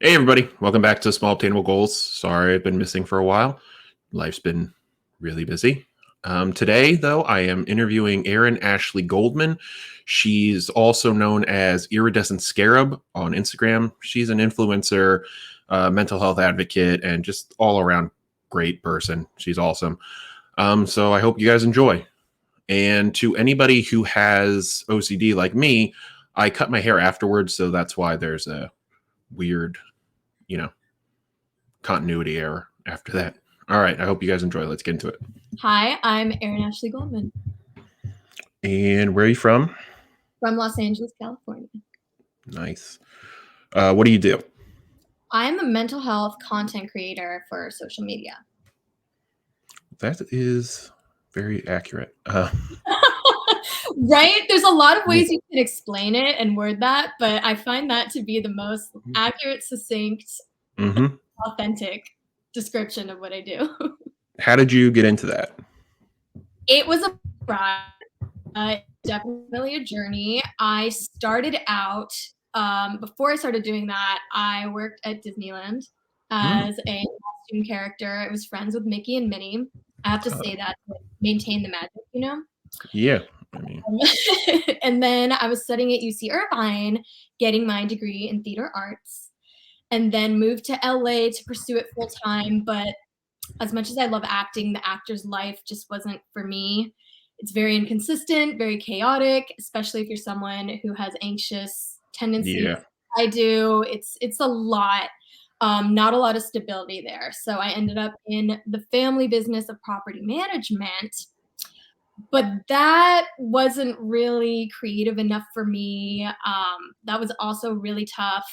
Hey everybody, welcome back to Small Obtainable Goals. Sorry I've been missing for a while. Life's been really busy. Today, though, I am interviewing Erin Ashley Goldman. She's also known as Iridescentscarab on Instagram. She's an influencer, mental health advocate, and just all around great person. She's awesome. So I hope you guys enjoy. And to anybody who has OCD like me, I cut my hair afterwards, so that's why there's a weird, continuity error after that. All right, I hope you guys enjoy. Let's get into it. Hi, I'm Erin Ashley Goldman. And where are you from? From Los Angeles, California. Nice. What do you do? I'm a mental health content creator for social media. That is very accurate. Right? There's a lot of ways you can explain it and word that, but I find that to be the most accurate, succinct, authentic description of what I do. How did you get into that? It was a ride, definitely a journey. I started out, before I started doing that, I worked at Disneyland as a costume character. I was friends with Mickey and Minnie. I have to say that to maintain the magic, Yeah. And then I was studying at UC Irvine, getting my degree in theater arts, and then moved to LA to pursue it full time. But as much as I love acting, the actor's life just wasn't for me. It's very inconsistent, very chaotic, especially if you're someone who has anxious tendencies. Yeah. I do. It's a lot. Not a lot of stability there. So I ended up in the family business of property management. But that wasn't really creative enough for me. That was also really tough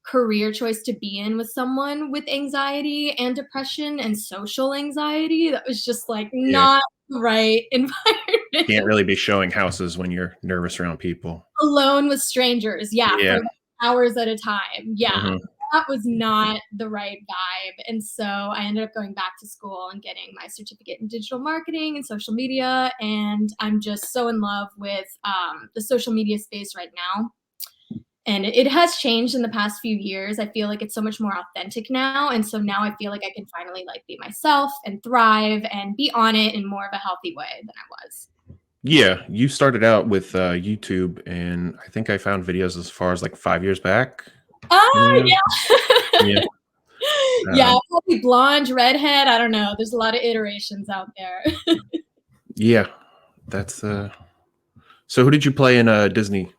career choice to be in with someone with anxiety and depression and social anxiety. That was just like not the right environment. Can't really be showing houses when you're nervous around people. Alone with strangers, for hours at a time. That was not the right vibe. And so I ended up going back to school and getting my certificate in digital marketing and social media. And I'm just so in love with the social media space right now. And it has changed in the past few years. I feel like it's so much more authentic now. And so now I feel like I can finally be myself and thrive and be on it in more of a healthy way than I was. Yeah, you started out with YouTube, and I think I found videos as far as 5 years back. Oh, yeah. Yeah, probably blonde, redhead. I don't know. There's a lot of iterations out there. Yeah, that's so who did you play in Disney?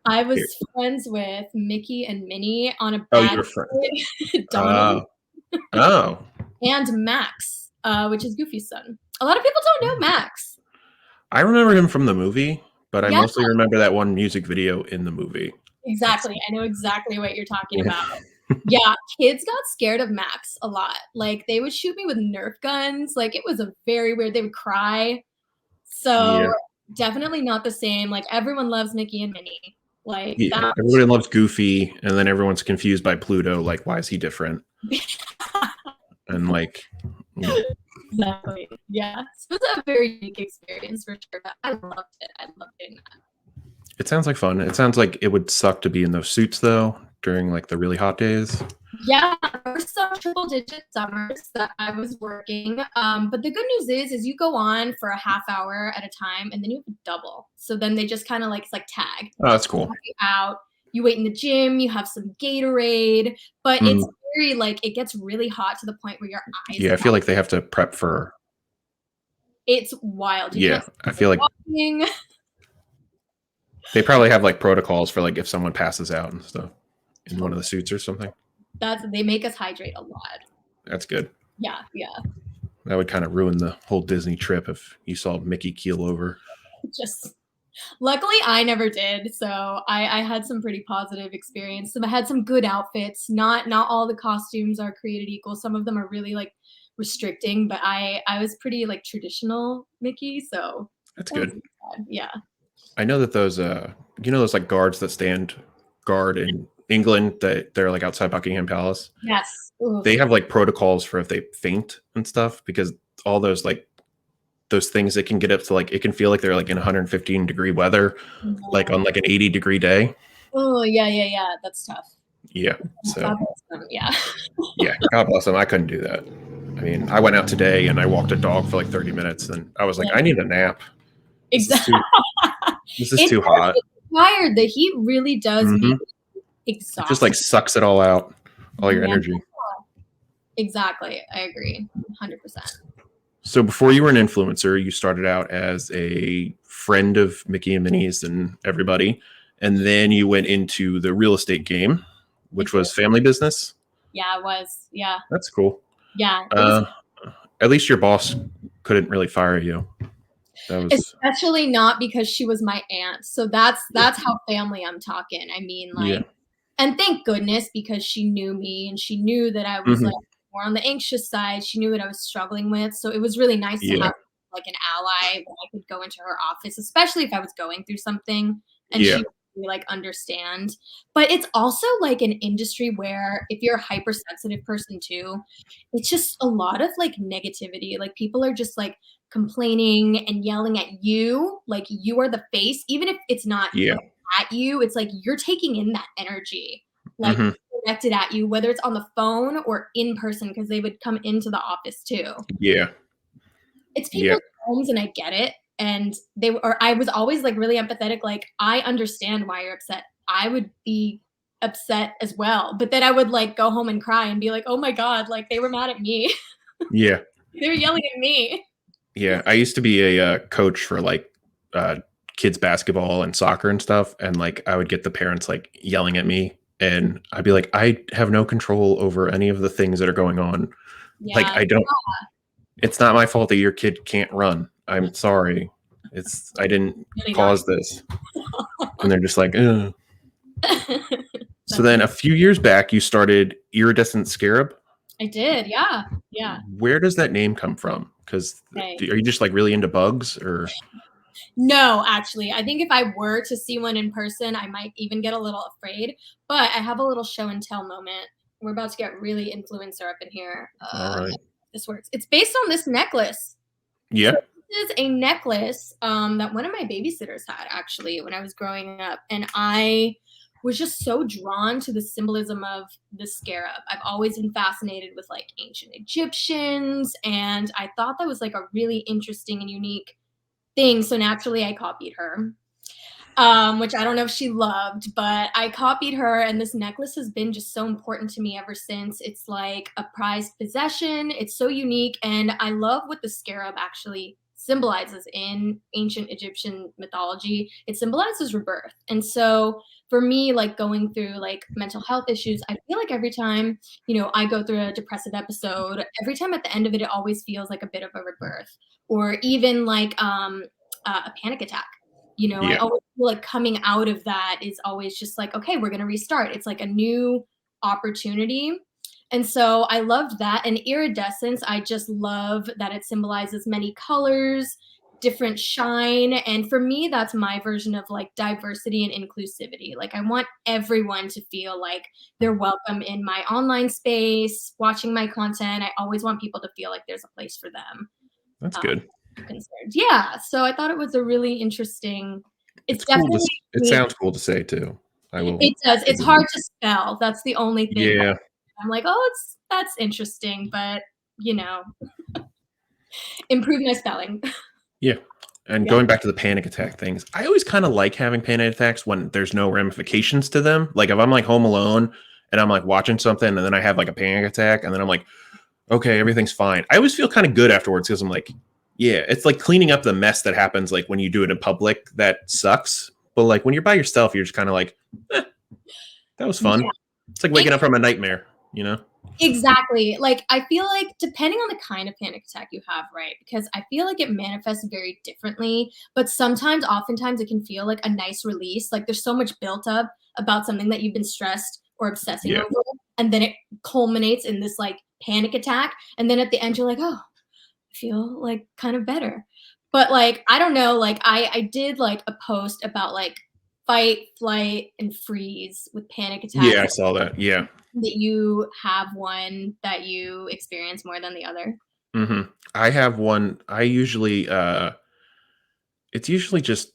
I was friends with Mickey and Minnie on a bad you were friends. Donald. Oh. And Max, which is Goofy's son. A lot of people don't know Max. I remember him from the movie, but I mostly remember that one music video in the movie. Exactly. I know exactly what you're talking about. Yeah, kids got scared of Max a lot. They would shoot me with Nerf guns. It was a very weird, they would cry. So definitely not the same. Everyone loves Mickey and Minnie. Everybody loves Goofy, and then everyone's confused by Pluto. Why is he different? And Exactly. Yeah. It was a very unique experience for sure, but I loved it. I loved doing that. It sounds like fun. It sounds like it would suck to be in those suits though during the really hot days. Yeah, there were some triple-digit summers that I was working. But the good news is you go on for a half hour at a time, and then you have a double. So then they just kind of it's like tag. Oh, that's cool. Out. You wait in the gym. You have some Gatorade, but it's very it gets really hot to the point where your eyes. Yeah, I feel like they have to prep for. It's wild. I feel like they probably have protocols for if someone passes out and stuff in one of the suits or something. They make us hydrate a lot. That's good. Yeah. That would kind of ruin the whole Disney trip if you saw Mickey keel over. Luckily, I never did. So I had some pretty positive experience. I had some good outfits. Not all the costumes are created equal. Some of them are really restricting, but I was pretty traditional Mickey. So that's good. Yeah. I know that those those guards that stand guard in England, that they're outside Buckingham Palace. Yes. Ooh. They have protocols for if they faint and stuff, because all those those things that can get up to it can feel like they're in 115 degree weather, on an 80 degree day. Oh yeah. That's tough. Yeah. God So bless them. Yeah. yeah, God bless them. I couldn't do that. I mean, I went out today and I walked a dog for like 30 minutes and I was like, I Yeah. need a nap. This is Exactly. too this is It too hot. does get tired. The heat really does make Hmm. you It just like exhausted. sucks it all out, all your Yeah, energy. exactly. I agree. 100%. So before you were an influencer, you started out as a friend of Mickey and Minnie's and everybody, and then you went into the real estate game, I which did. was family business. Yeah, it was. Yeah. That's cool. Yeah. It was Uh, at least your boss couldn't really fire you. That was especially not because she was my aunt. So that's yeah, how family I'm talking. I mean, yeah, like, and thank goodness because she knew me and she knew that I was like hmm, more on the anxious side. She knew what I was struggling with. So it was really nice to yeah, have like an ally where I could go into her office, especially if I was going through something and yeah, she would really, like understand. But it's also like an industry where if you're a hypersensitive person too, it's just a lot of like negativity. Like people are just like complaining and yelling at you, like you are the face, even if it's not yeah, at you, it's like you're taking in that energy, like hmm, directed at you, whether it's on the phone or in person, because they would come into the office too. yeah, It's yeah, people's homes, and I get it. And I was always like really empathetic, like, I understand why you're upset. I would be upset as well. But then I would like go home and cry and be like, oh my God, like they were mad at me. yeah, They were yelling at me. yeah. I used to be a coach for like uh, kids basketball and soccer and stuff, and like I would get the parents like yelling at me, and I'd be like, I have no control over any of the things that are going on. Like Yeah. I don't. It's not my fault that your kid can't run. I'm sorry. It's I didn't Really not. cause this. And they're just like, ugh. So That's then amazing. a few years back, you started Iridescent Scarab. I did. Yeah. Yeah. Where does that name come from? Because Okay. are you just like really into bugs or? No, actually, I think if I were to see one in person, I might even get a little afraid. But I have a little show and tell moment. We're about to get really influencer up in here. All right. This works. It's based on this necklace. So Yeah. this is a necklace that one of my babysitters had actually when I was growing up, and I was just so drawn to the symbolism of the scarab. I've always been fascinated with like ancient Egyptians, and I thought that was like a really interesting and unique thing. So naturally, I copied her, which I don't know if she loved, but I copied her. And this necklace has been just so important to me ever since. It's like a prized possession. It's so unique. And I love what the scarab actually symbolizes in ancient Egyptian mythology. It symbolizes rebirth. And so for me, like going through like mental health issues, I feel like every time, I go through a depressive episode, every time at the end of it, it always feels like a bit of a rebirth or even like a panic attack. I Yeah. always feel like coming out of that is always just like, okay, we're going to restart. It's like a new opportunity. And so I loved that. And iridescence, I just love that it symbolizes many colors, different shine. And for me, that's my version of like diversity and inclusivity. Like I want everyone to feel like they're welcome in my online space, watching my content. I always want people to feel like there's a place for them. That's Um, good. concerned. Yeah, so I thought it was a really interesting. It's It's cool to. definitely It sounds cool to say too. I will. it does. It's Agree. hard to spell. That's the only thing. Yeah. I'm like, oh, that's interesting, but you know, improve my spelling. Yeah. And Yeah. going back to the panic attack things, I always kind of like having panic attacks when there's no ramifications to them. Like if I'm like home alone and I'm like watching something and then I have like a panic attack and then I'm like, okay, everything's fine. I always feel kind of good afterwards because I'm like, yeah, it's like cleaning up the mess that happens like when you do it in public that sucks. But like when you're by yourself, you're just kind of like, eh, that was fun. Yeah. It's like waking up from a nightmare, you know? Exactly. Like, I feel like depending on the kind of panic attack you have, right? Because I feel like it manifests very differently, but oftentimes, it can feel like a nice release. Like, there's so much built up about something that you've been stressed or obsessing Yeah. over, and then it culminates in this like panic attack. And then at the end, you're like, oh, I feel like kind of better. But like, I don't know, like, I did like a post about like fight, flight, and freeze with panic Yeah, attacks I saw that. Yeah. that you have one that you experience more than the other? Hmm. I have one. I usually, it's usually just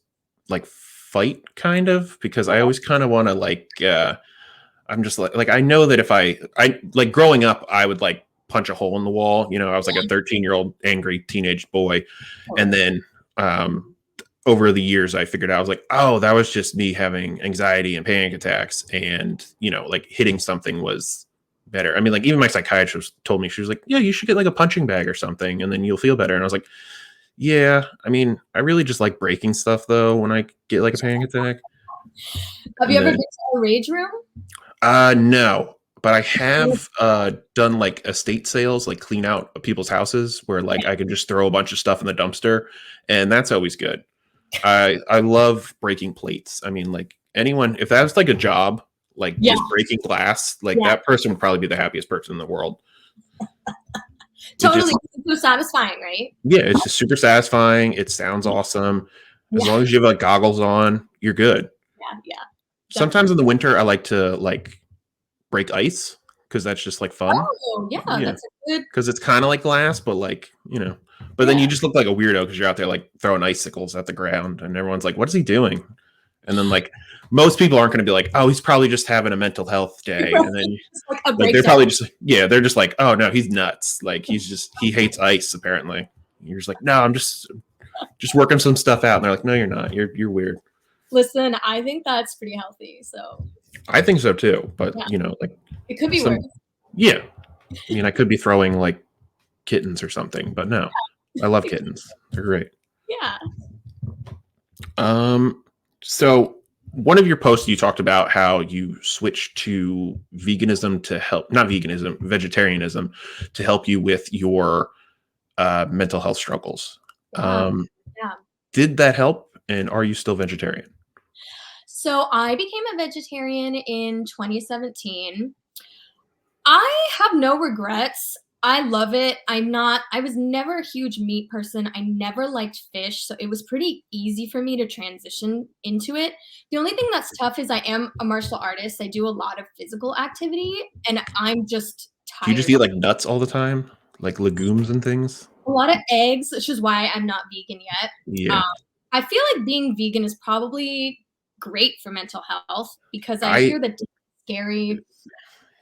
like fight kind of because I always kind of want to like, I'm just like I know that if I like growing up, I would like punch a hole in the wall. You know, I was like a 13-year-old angry teenage boy. And then over the years, I figured out, I was like, oh, that was just me having anxiety and panic attacks. And, you know, like hitting something was better. I mean, like even my psychiatrist told me, she was like, yeah, you should get like a punching bag or something and then you'll feel better. And I was like, yeah, I mean, I really just like breaking stuff though when I get like a panic attack. Have you ever been to a rage room? No, but I have done like estate sales, like clean out people's houses where like I can just throw a bunch of stuff in the dumpster, and that's always good. I love breaking plates. I mean, like anyone, if that's like a job, like just breaking glass, like that person would probably be the happiest person in the world. Totally, it's so satisfying, right? Yeah, it's just super satisfying. It sounds awesome. As long as you have like goggles on, you're good. Yeah. Sometimes in the winter, I like to like break ice because that's just like fun. Oh, yeah. That's a good. Because it's kind of like glass, but like, you know, but then you just look like a weirdo because you're out there like throwing icicles at the ground and everyone's like, what is he doing? And then like most people aren't going to be like, oh, he's probably just having a mental health day. And then like, they're probably just, they're just like, oh no, he's nuts. Like he hates ice apparently. You're just like, no, I'm just working some stuff out. And they're like, no, you're not. You're weird. Listen, I think that's pretty healthy. So I think so too. But you know, like it could be worse. Yeah. I mean, I could be throwing like kittens or something, but no. I love kittens. They're great. Yeah. So one of your posts, you talked about how you switched to veganism to help, not veganism, vegetarianism to help you with your mental health struggles. Did that help? And are you still vegetarian? So I became a vegetarian in 2017. I have no regrets. I love it. I was never a huge meat person. I never liked fish, so it was pretty easy for me to transition into it. The only thing that's tough is I am a martial artist. I do a lot of physical activity, and I'm just tired. Do you just eat like nuts all the time? Like legumes and things? A lot of eggs, which is why I'm not vegan yet. Yeah. I feel like being vegan is probably great for mental health because I hear that it's scary.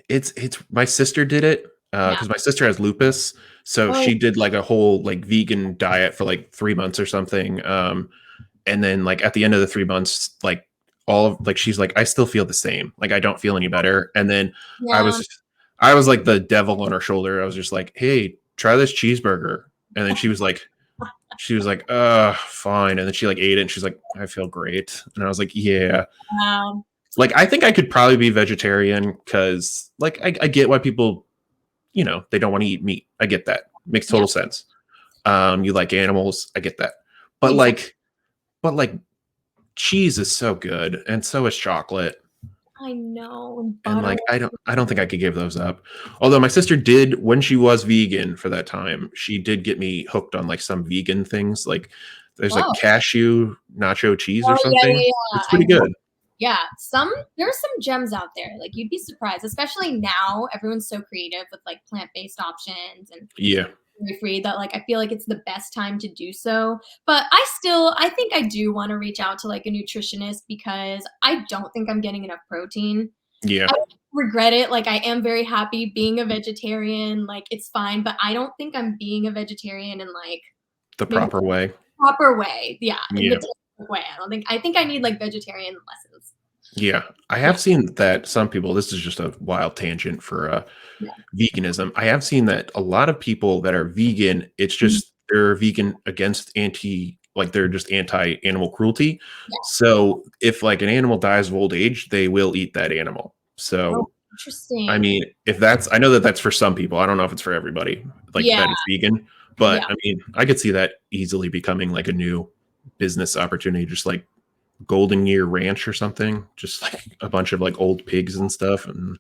It's my sister did it because my sister has lupus, so she did like a whole like vegan diet for like 3 months or something, and then like at the end of the 3 months, like she's like, I still feel the same, like I don't feel any better. And then I was like the devil on her shoulder. I was just like, hey, try this cheeseburger. And then she was like, fine. And then she like ate it and she's like, I feel great. And I was like, yeah. Wow. Like, I think I could probably be vegetarian because like, I get why people, you know, they don't want to eat meat. I get that. Makes total sense. You like animals. I get that. But like cheese is so good. And so is chocolate. I know. And like, I don't think I could give those up. Although my sister did, when she was vegan for that time, she did get me hooked on like some vegan things. Like there's like cashew nacho cheese or something. It's pretty good. Yeah. There's some gems out there. Like you'd be surprised, especially now everyone's so creative with like plant-based options and free that like I feel like it's the best time to do so. But I think I do want to reach out to like a nutritionist because I don't think I'm getting enough protein. Yeah. I don't regret it. Like I am very happy being a vegetarian. Like it's fine, but I don't think I'm being a vegetarian in like the proper way. Yeah. In the way. I think I need like vegetarian lessons. Yeah. I have seen that some people, this is just a wild tangent for veganism. I have seen that a lot of people that are vegan, it's just they're vegan against they're just anti-animal cruelty. Yeah. So if like an animal dies of old age, they will eat that animal. So interesting. I mean, I know that that's for some people. I don't know if it's for everybody that is vegan, but I mean, I could see that easily becoming like a new business opportunity, just like Golden Year Ranch or something, just like a bunch of like old pigs and stuff, and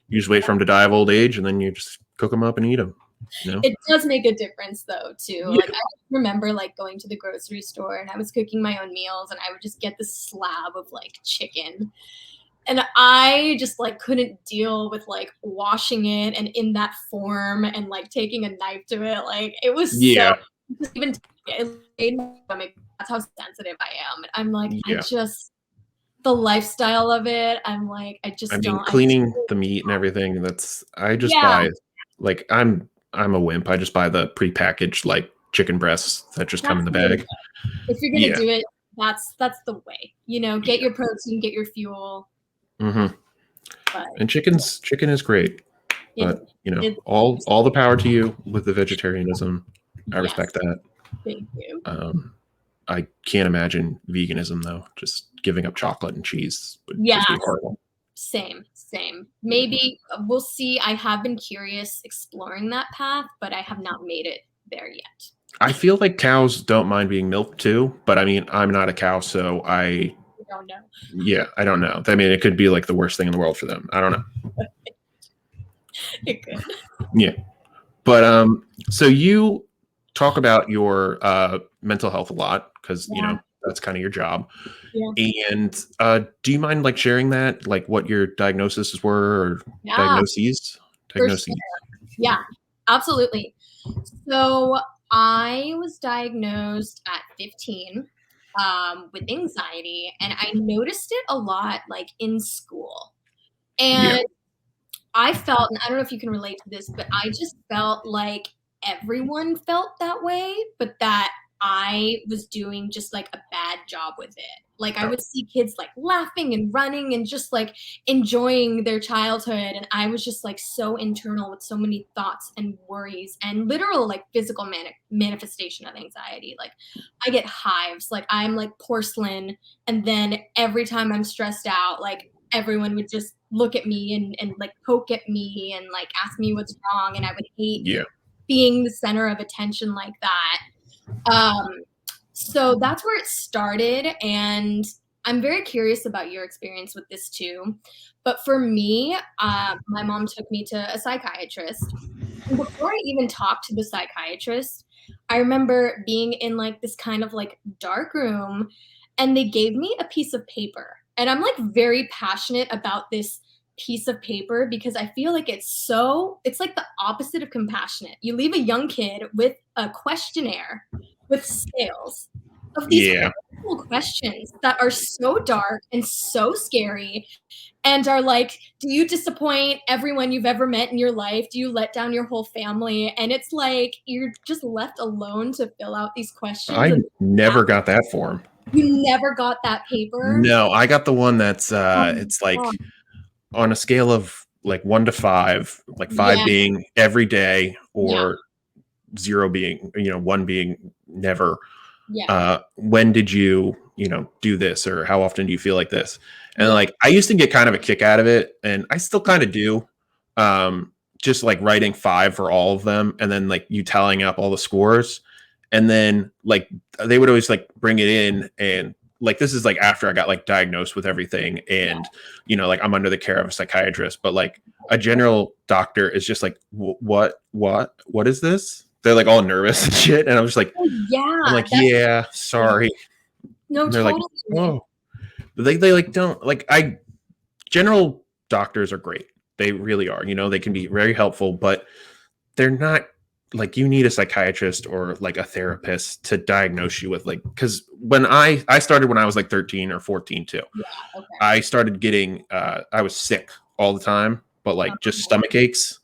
you just wait for them to die of old age and then you just cook them up and eat them. You know? It does make a difference though too. Like I remember like going to the grocery store and I was cooking my own meals and I would just get this slab of like chicken and I just like couldn't deal with like washing it and in that form and like taking a knife to it. Like it was so even it made my stomach. That's how sensitive I am. I'm like, the lifestyle of it, I'm like, I I just mean, don't. cleaning the meat and everything, I just Yeah, buy, like, I'm a wimp. I just buy the prepackaged, like, chicken breasts that just come that's in the the way to bag. go. If you're gonna Yeah. do it, that's the way. Get Yeah. your protein, get your fuel. Mhm. But And yeah, chicken is great, it but, it all the power to you with the vegetarianism. I respect yes, that. thank you. Um, I can't imagine veganism, though. Just giving up chocolate and cheese would Yeah, just be horrible. same. Maybe we'll see. I have been curious exploring that path, but I have not made it there yet. I feel like cows don't mind being milked too, but I mean, I'm not a cow, so I don't know. yeah, I don't know. I mean, it could be like the worst thing in the world for them. I don't know. It could. Yeah. But so you talk about your mental health a lot because Yeah, that's kind of your job. yeah, And do you mind like sharing that, like what your diagnoses were or yeah, diagnoses? for sure. Diagnoses. Yeah, absolutely. So I was diagnosed at 15 with anxiety, and I noticed it a lot, like in school. Yeah. And I felt, and I don't know if you can relate to this, but I just felt like everyone felt that way, but that I was doing just like a bad job with it. Like I Oh, would see kids like laughing and running and just like enjoying their childhood. And I was just like so internal with so many thoughts and worries and literal like physical manifestation of anxiety. Like I get hives, like I'm like porcelain. And then every time I'm stressed out, like everyone would just look at me and like poke at me and like ask me what's wrong, and I would hate yeah. being the center of attention like that. um so that's where it started, and I'm very curious about your experience with this too. But for me, my mom took me to a psychiatrist, and before I even talked to the psychiatrist, I remember being in like this kind of like dark room, and they gave me a piece of paper. And I'm like very passionate about this piece of paper because I feel like it's like the opposite of compassionate. You leave a young kid with a questionnaire with scales of these Yeah. horrible questions that are so dark and so scary, and are like, do you disappoint everyone you've ever met in your life? Do you let down your whole family? And it's like you're just left alone to fill out these questions. I And never got that form. you never got that paper. No, I got the one that's Um, it's oh, like on a scale of like 1 to 5, like five yeah, being every day yeah, or zero being, one being never. yeah, When did you, do this, or how often do you feel like this? And yeah, like I used to get kind of a kick out of it, and I still kind of do. Just like writing 5 for all of them, and then like you tallying up all the scores, and then like they would always like bring it in, and like this is like after I got like diagnosed with everything, yeah. and like I'm under the care of a psychiatrist, but like a general doctor is just like, what is this? They're like all nervous and shit, and Oh, I'm yeah, like, that's yeah, sorry. no, And they're like, totally. oh, but they like don't like general doctors are great. They really are. They can be very helpful, but they're not like you need a psychiatrist or like a therapist to diagnose you with like because when I started when I was like 13 or 14 too. Yeah, okay. I started getting I was sick all the time, but like just stomach aches.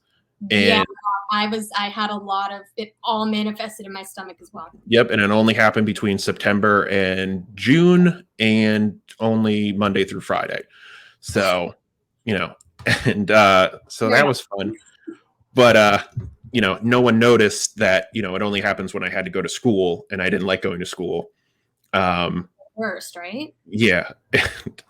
Yeah, And I had a lot of it all manifested in my stomach as well. yep, and it only happened between September and June and only Monday through Friday. So, you know, and so Fair that enough. was fun. But no one noticed that, it only happens when I had to go to school and I didn't like going to school. Um Worst, right? yeah.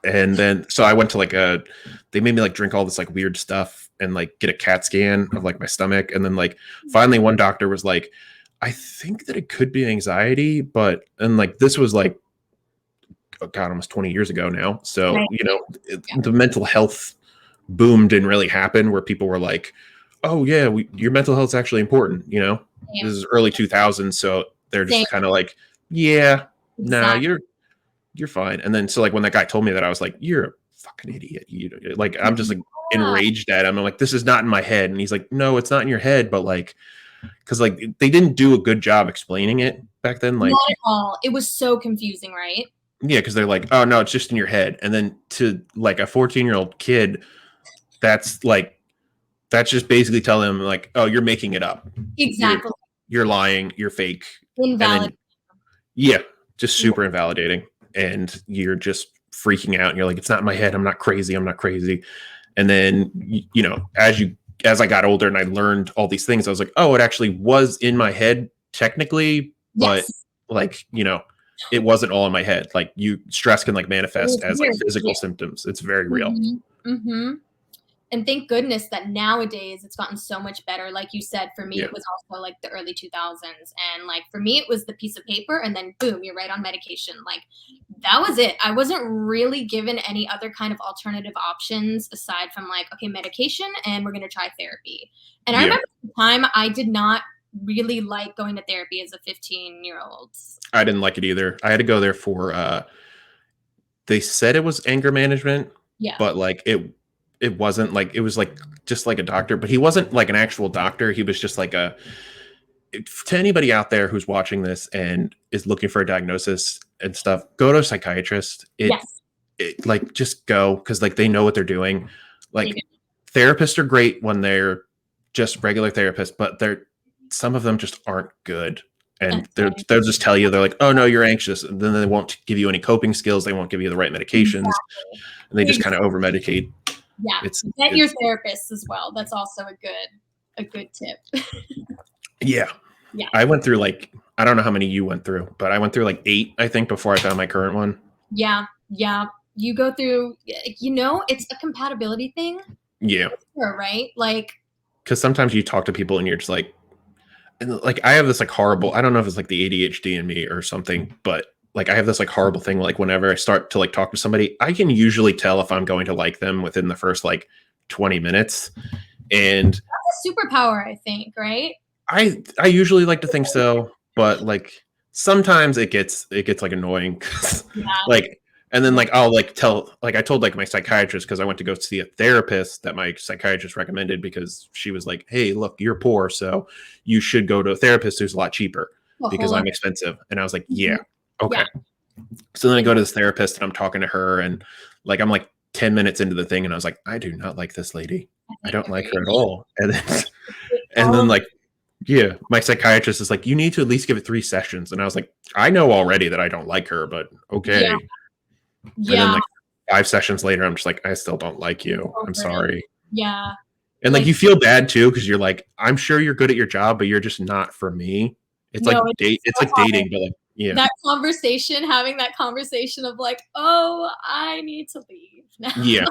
And then so I went to they made me like drink all this like weird stuff and like get a CAT scan of like my stomach. And then like finally one doctor was like, I think that it could be anxiety, and like this was like, oh God, almost 20 years ago now. So, Right. Yeah. the mental health boom didn't really happen where people were like, oh yeah, your mental health's actually important. This Same. is early 2000s. So they're Same. just kind of like, yeah, nah, Exactly. you're fine. And then so like when that guy told me that, I was like, you're a fucking idiot. Like I'm just like Yeah. enraged at him. I'm like, this is not in my head. And he's like, no, it's not in your head, but like, because like they didn't do a good job explaining it back then. Like, Not at all. It was so confusing, right? Yeah, because they're like, oh no, it's just in your head. And then to like a 14-year-old kid, that's like that's just basically telling them like, oh, you're making it up. You're Exactly. you're lying, you're fake. And Invalid. then yeah, just Yeah. super invalidating. And you're just freaking out and you're like, it's not in my head, I'm not crazy, I'm not crazy. And then you know, as I got older and I learned all these things, I was like, oh, it actually was in my head technically, but Yes. like, you know, it wasn't all in my head. Like you stress can like It manifest was as like weird. physical Yeah. symptoms. It's very real. Mm-hmm. And thank goodness that nowadays it's gotten so much better. Like you said, for me, Yeah. it was also like the early 2000s. And like for me, it was the piece of paper and then boom, you're right on medication. Like that was it. I wasn't really given any other kind of alternative options aside from like, okay, medication and we're going to try therapy. And I Yeah. remember at the time I did not really like going to therapy as a 15-year-old. I didn't like it either. I had to go there for they said it was anger management, Yeah. but like it wasn't. Like it was like just like a doctor, but he wasn't like an actual doctor. He was just like a to anybody out there who's watching this and is looking for a diagnosis and stuff, go to a psychiatrist. Yes. It like just go because like they know what they're doing. They do. Like therapists are great when they're just regular therapists, but they're some of them just aren't good. And That's right. they'll just tell you they're like, oh no, you're anxious, and then they won't give you any coping skills. They won't give you the right medications, and they just kind of over medicate. Yeah. It's Get your therapist as well. That's also a good tip. yeah. Yeah. I went through like I don't know how many you went through, but I went through like 8, I think, before I found my current one. Yeah. Yeah. You go through, you know, it's a compatibility thing. Yeah. Sure, right? Like, because sometimes you talk to people and you're just like I have this like horrible, I don't know if it's like the ADHD in me or something, but like I have this like horrible thing. Like whenever I start to like talk to somebody, I can usually tell if I'm going to like them within the first like 20 minutes. And that's a superpower, I think, right? I usually like to think so, but like sometimes it gets like annoying. Yeah. Like and then like I'll like tell like I told like my psychiatrist because I went to go see a therapist that my psychiatrist recommended because she was like, hey, look, you're poor, so you should go to a therapist who's a lot cheaper because I'm expensive. And I was like, yeah, okay. Yeah. So then I go to this therapist and I'm talking to her and like I'm like 10 minutes into the thing and I was like, I do not like this lady. I don't like her at all. And then like yeah, my psychiatrist is like, you need to at least give it 3 sessions. And I was like, I know already that I don't like her, but okay. Yeah. And then like 5 sessions later, I'm just like, I still don't like you. I'm sorry. Yeah. And like you feel bad too, because you're like, I'm sure you're good at your job, but you're just not for me. It's like it's like dating, but like yeah. That conversation, having that conversation of like, oh, I need to leave now. Yeah.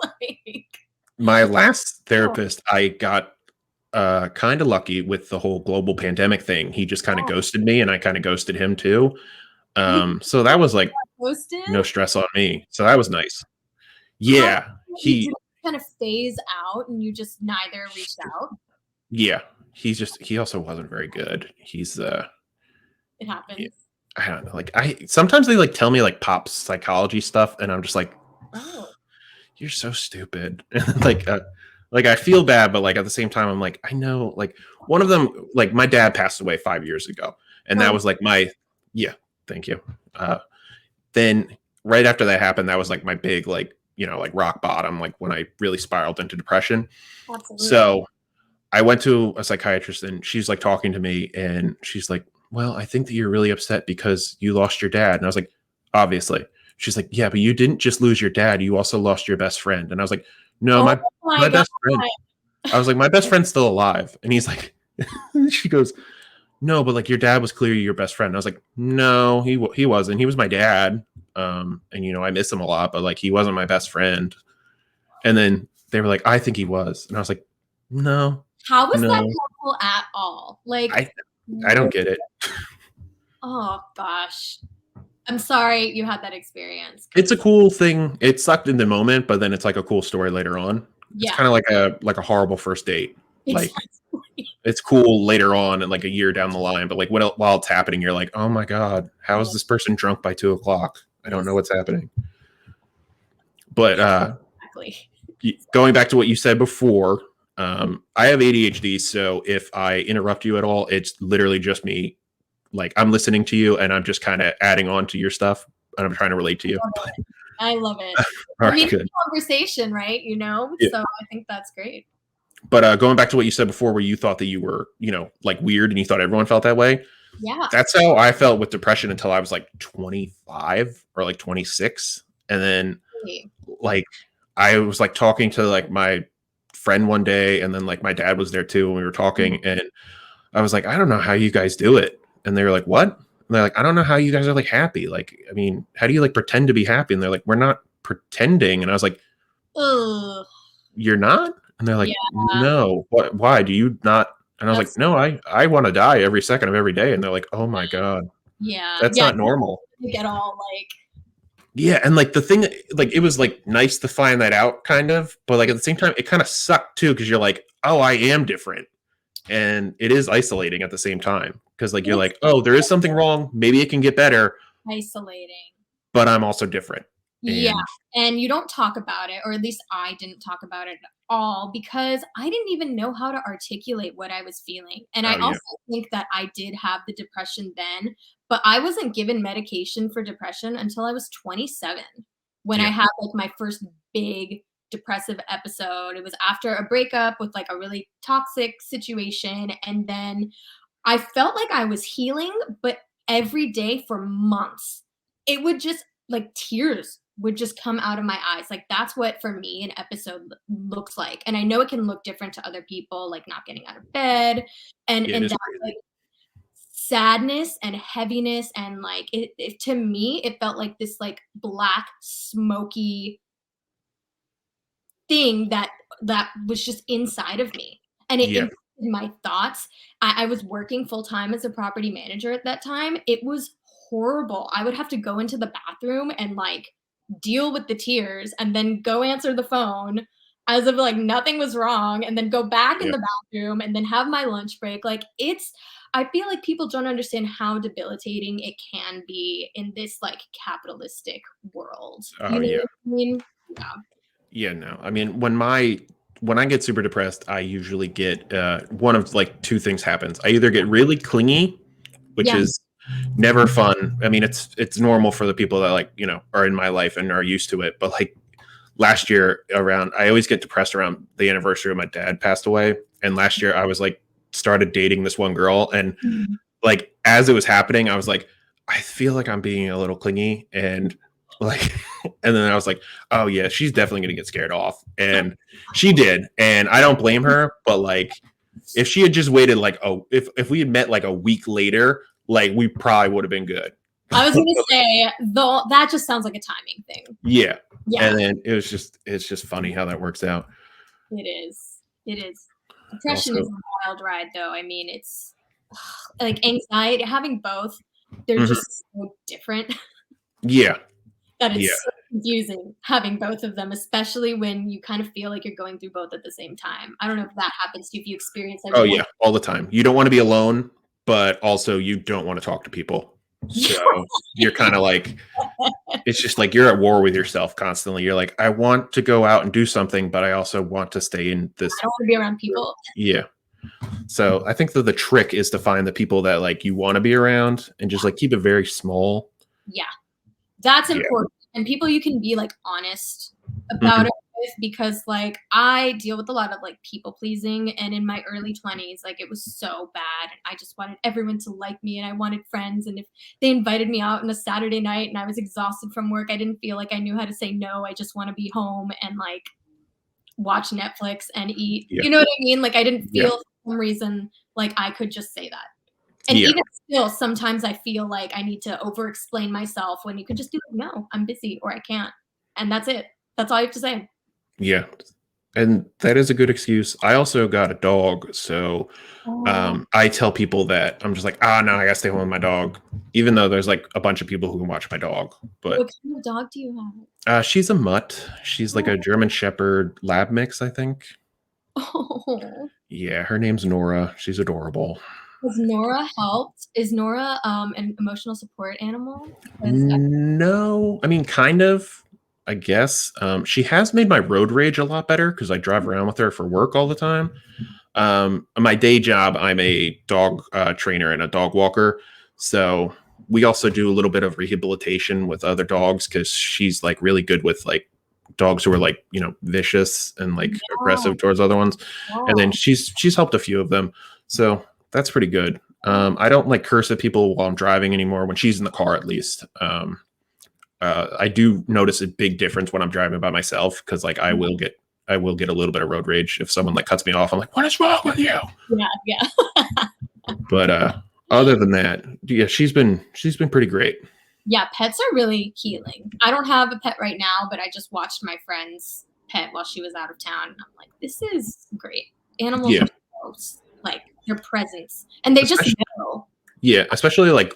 Like, my last therapist, I got kind of lucky with the whole global pandemic thing. He just kind of ghosted me and I kind of ghosted him too. So that was like no stress on me. So that was nice. Yeah. He kind of phase out and you just neither reached out. Yeah. He also wasn't very good. He's it happens. Yeah, I don't know. Like sometimes they like tell me like pop psychology stuff and I'm just like, oh, you're so stupid. Like I feel bad, but like at the same time, I'm like, I know, like one of them, like my dad passed away 5 years ago. And that was like thank you. Then right after that happened, that was like my big, like, you know, like rock bottom, like when I really spiraled into depression. Absolutely. So I went to a psychiatrist and she's like talking to me and she's like, well, I think that you're really upset because you lost your dad. And I was like, obviously. She's like, yeah, but you didn't just lose your dad. You also lost your best friend. And I was like, no, my best friend. I was like, my best friend's still alive. And he's like, she goes, no, but like your dad was clearly your best friend. And I was like, no, he wasn't. He was my dad. And you know, I miss him a lot, but like he wasn't my best friend. And then they were like, I think he was. And I was like, no. How was that helpful at all? Like I don't get it. Oh gosh. I'm sorry you had that experience. It's a cool thing. It sucked in the moment, but then it's like a cool story later on. Yeah. It's kind of like a horrible first date. Exactly. Like it's cool later on and like a year down the line, but like while it's happening, you're like, oh my God, how is this person drunk by 2:00? I don't know what's happening. But exactly. Going back to what you said before, I have ADHD, so if I interrupt you at all, it's literally just me. Like I'm listening to you and I'm just kind of adding on to your stuff I'm trying to relate to you. I love it. All I mean, right, good. conversation, right? Yeah. So I think that's great. But going back to what you said before, where you thought that you were, like weird and you thought everyone felt that way. Yeah. That's how I felt with depression until I was like 25 or like 26. And then like I was like talking to like my friend one day, and then like my dad was there too, and we were talking, and I was like, I don't know how you guys do it. And they were like, what? And they're like, I don't know how you guys are like happy. Like, I mean, how do you like pretend to be happy? And they're like, we're not pretending. And I was like, Ugh. you're not? And they're like, Yeah. no. What? Why do you not? And I was That's like, no, I want to die every second of every day. And they're like, oh my God, yeah. that's Yeah. not normal. You get all like Yeah, and like the thing, like it was like nice to find that out, kind of, but like at the same time, it kind of sucked too, because you're like, oh, I am different, and it is isolating at the same time, because like you're like, oh, there is something wrong, maybe it can get better, isolating. but I'm also different. Yeah. And And you don't talk about it, or at least I didn't talk about it at all because I didn't even know how to articulate what I was feeling. And I oh yeah, also think that I did have the depression then, but I wasn't given medication for depression until I was 27 when I yeah, had like my first big depressive episode. It was after a breakup with like a really toxic situation. And then I felt like I was healing, but every day for months, it would just like tears would just come out of my eyes. Like that's what for me an episode looks like. And I know it can look different to other people, like not getting out of bed yeah, it and is that crazy. like sadness and heaviness and like it to me it felt like this like black smoky thing that was just inside of me, and it Yeah, impacted my thoughts. I was working full time as a property manager at that time. It was horrible. I would have to go into the bathroom and like deal with the tears and then go answer the phone as if like nothing was wrong and then go back in yeah, the bathroom and then have my lunch break. Like it's I feel like people don't understand how debilitating it can be in this like capitalistic world. oh You know yeah, what I mean? Yeah. yeah. No, I mean when I get super depressed, I usually get one of like two things happens. I either get really clingy, which Yeah. is never fun. I mean, it's normal for the people that like are in my life and are used to it. But like last year around, I always get depressed around the anniversary of my dad passed away. And last year I was like started dating this one girl, and Mhm. like as it was happening, I was like, I feel like I'm being a little clingy, and like, and then I was like, oh yeah, she's definitely gonna get scared off, and she did, and I don't blame her, but like if she had just waited like if we had met like a week later, like we probably would have been good. I was gonna say, though, that just sounds like a timing thing. Yeah. Yeah, And then it's just funny how that works out. it is. It is. Depression Also, is a wild ride, though. I mean, it's like anxiety, having both, they're mhm. just so different Yeah. that Yeah. it's so confusing having both of them, especially when you kind of feel like you're going through both at the same time. I don't know if that happens to you, if you experience Oh everyone. yeah, all the time. You don't want to be alone, but also you don't want to talk to people. So you're kind of like it's just like you're at war with yourself constantly. You're like, I want to go out and do something, but I also want to stay in I this. don't want to be around people. Yeah. So I think that the trick is to find the people that like you want to be around and just like keep it very small. Yeah. That's Yeah. important, and people you can be, like, honest Mhm. about it with because, like, I deal with a lot of, like, people pleasing, and in my early 20s, like, it was so bad, and I just wanted everyone to like me, and I wanted friends, and if they invited me out on a Saturday night and I was exhausted from work, I didn't feel like I knew how to say no, I just wanna be home and, like, watch Netflix and eat. Yeah. You know what I mean? Like, I didn't Yeah. feel for some reason like I could just say that. And Yeah. even still, sometimes I feel like I need to over explain myself when you could just be like, "No, I'm busy," or "I can't." And that's it. That's all you have to say. Yeah. And that is a good excuse. I also got a dog, so Oh, I tell people that I'm just like, ah, no, I gotta stay home with my dog, even though there's like a bunch of people who can watch my dog. But what kind of dog do you have? she's a mutt. She's like a German Shepherd Lab mix, I think. Oh. Yeah, her name's Nora. She's adorable. Has Nora helped? Is Nora, an emotional support animal? 'Cause I No, I mean, kind of, I guess. She has made my road rage a lot better because I drive around with her for work all the time. My day job, I'm a dog trainer and a dog walker. So we also do a little bit of rehabilitation with other dogs because she's like really good with like dogs who are like, you know, vicious and like Yeah. aggressive towards other ones. And then Oh. she's helped a few of them. So that's pretty good. I don't like curse at people while I'm driving anymore, when she's in the car at least. I do notice a big difference when I'm driving by myself, because like I will get a little bit of road rage if someone like cuts me off. I'm like, what is wrong with you? Yeah, yeah. But other than that, yeah, she's been pretty great. Yeah, pets are really healing. I don't have a pet right now, but I just watched my friend's pet while she was out of town, and I'm like, this is great. Animals Yeah. are so, like, their presence, and they just Especially, know. yeah, especially like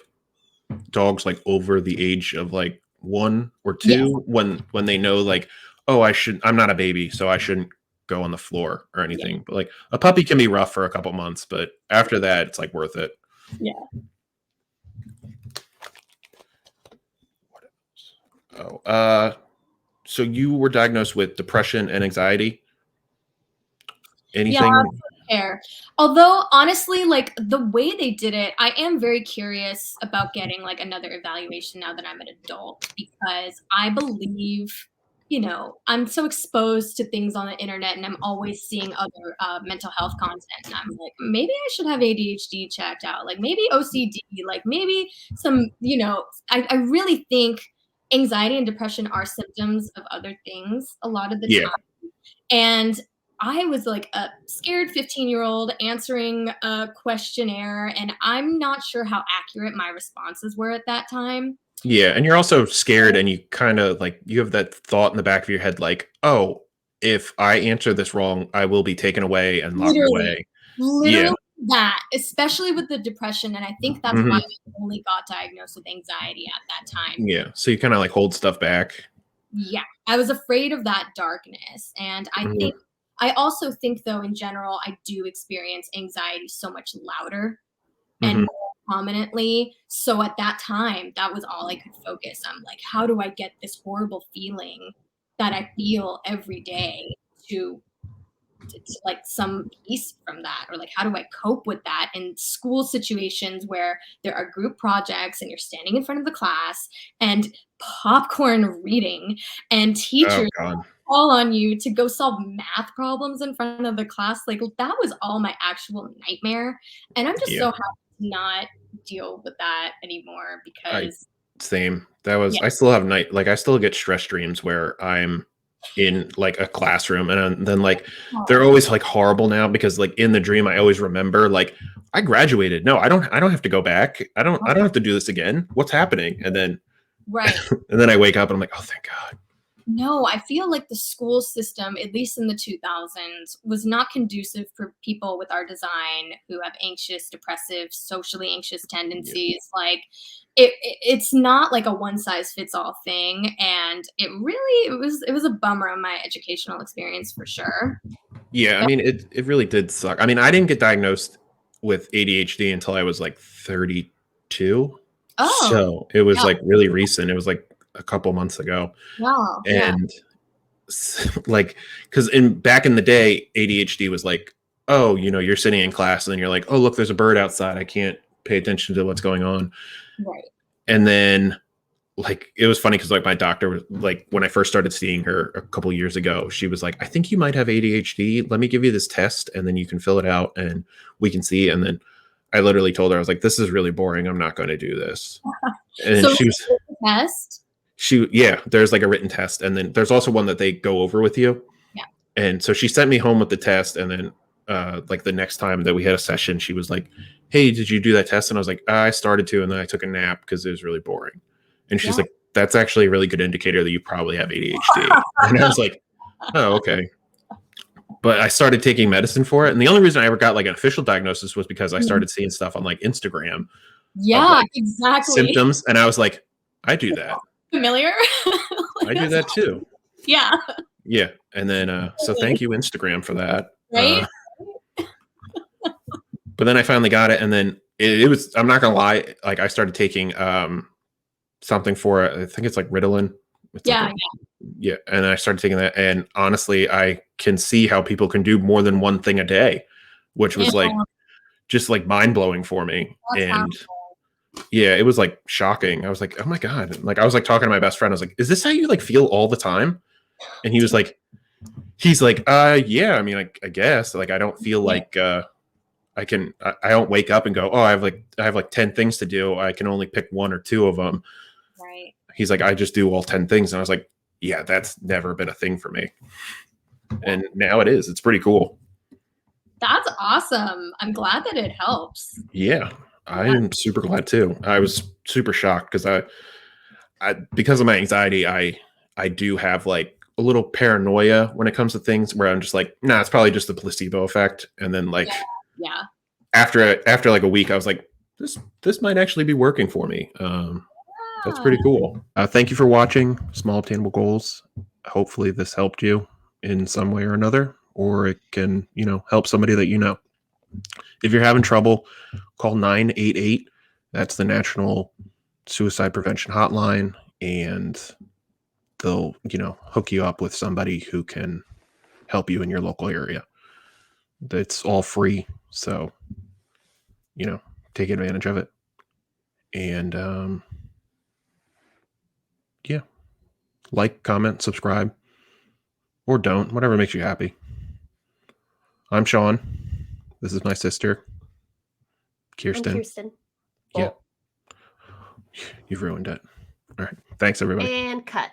dogs like over the age of like 1 or 2, Yes. when they know like, oh, I'm not a baby, so I shouldn't go on the floor or Yeah. anything. But like a puppy can be rough for a couple months, but after that it's like worth it. Yeah. Oh, so you were diagnosed with depression and anxiety. Yeah, Anything? fair. Although honestly, like the way they did it, I am very curious about getting like another evaluation now that I'm an adult, because I believe, you know, I'm so exposed to things on the internet and I'm always seeing other mental health content. And I'm like, maybe I should have ADHD checked out, like maybe OCD, like maybe some, you know, I really think anxiety and depression are symptoms of other things a lot of the Yeah. time. And I was like a scared 15-year-old answering a questionnaire, and I'm not sure how accurate my responses were at that time. Yeah, and you're also scared, and you kind of like, you have that thought in the back of your head like, oh, if I answer this wrong, I will be taken away and locked Literally, away. Yeah. literally that, especially with the depression, and I think that's why Hmm. I only got diagnosed with anxiety at that time. Yeah. So you kind of like hold stuff back. Yeah, I was afraid of that darkness, and Hmm. I also think though in general, I do experience anxiety so much louder and Hmm. more prominently. So at that time, that was all I could focus on. Like, how do I get this horrible feeling that I feel every day to, like some peace from that? Or like, how do I cope with that in school situations where there are group projects and you're standing in front of the class and popcorn reading and Oh teachers God. call on you to go solve math problems in front of the class? Like, that was all my actual nightmare. And I'm just Yeah. so happy to not deal with that anymore I because, Same. That was, yeah. I still have I still get stress dreams where I'm in like a classroom, and then like they're Oh, always like horrible now, because like in the dream I always remember like, I graduated. No, I don't have to go back. I don't have to do this again. What's happening? right. And then I wake up and I'm like, oh, thank God. No, I feel like the school system, at least in the 2000s, was not conducive for people with our design who have anxious, depressive, socially anxious Yeah. tendencies. Like, it's not like a one size fits all thing, and it was a bummer on my educational experience for sure. Yeah, I Yep. mean, it really did suck. I mean, I didn't get diagnosed with ADHD until I was like 32. Oh, So it was yeah. like really recent. It was like a couple months ago. Wow. Yeah. And like, because in back in the day, ADHD was like, oh, you know, you're sitting in class and then you're like, oh, look, there's a bird outside, I can't pay attention to what's going on. Right. And then like, it was funny because like my doctor was like, when I first started seeing her a couple years ago, she was like, I think you might have ADHD, let me give you this test and then you can fill it out and we can see. And then I literally told her, I was like, this is really boring, I'm not going to do this. And So she was test. yeah, there's like a written test, and then there's also one that they go over with you. Yeah. And so she sent me home with the test, and then like the next time that we had a session, she was like, hey, did you do that test? And I was like, I started to, and then I took a nap because it was really boring. And she's Yeah. like, that's actually a really good indicator that you probably have ADHD. And I was like, oh, okay. But I started taking medicine for it, and the only reason I ever got like an official diagnosis was because I Mhm. started seeing stuff on like Instagram of Yeah, like exactly. symptoms, and I was like, I do that. Familiar? I Like, do that's that too. yeah. Yeah, and then so thank you Instagram for that. Right? But then I finally got it, and then it was, I'm not gonna lie, like I started taking something for it. I think it's like Ritalin. It's like Yeah, a, yeah, and I started taking that, and honestly, I can see how people can do more than one thing a day, which yeah. was like just like mind blowing for me. That's And powerful. Yeah, it was like shocking. I was like, oh my God. Like I was like talking to my best friend. I was like, is this how you like feel all the time? And he's like, yeah, I mean, I guess like, I don't feel Yeah. like, I don't wake up and go, oh, I have like 10 things to do. I can only pick one or two of them. Right. He's like, I just do all 10 things. And I was like, yeah, that's never been a thing for me. And now it is. It's pretty cool. That's awesome. I'm glad that it helps. Yeah, I Yeah. am super glad too. I was super shocked because because of my anxiety, I do have like a little paranoia when it comes to things where I'm just like, nah, it's probably just the placebo effect. And then Yeah. like Yeah. after like a week, I was like, this might actually be working for me. That's Ah, pretty cool. Thank you for watching Small Obtainable Goals. Hopefully this helped you in some way or another, or it can, help somebody that you know. If you're having trouble, call 988. That's the National Suicide Prevention Hotline, and they'll, hook you up with somebody who can help you in your local area. It's all free, so, take advantage of it. And yeah, like, comment, subscribe, or don't, whatever makes you happy. I'm Sean. This is my sister, I'm Kirsten. Kirsten. Yeah. You've ruined it. All right. Thanks, everybody. And cut.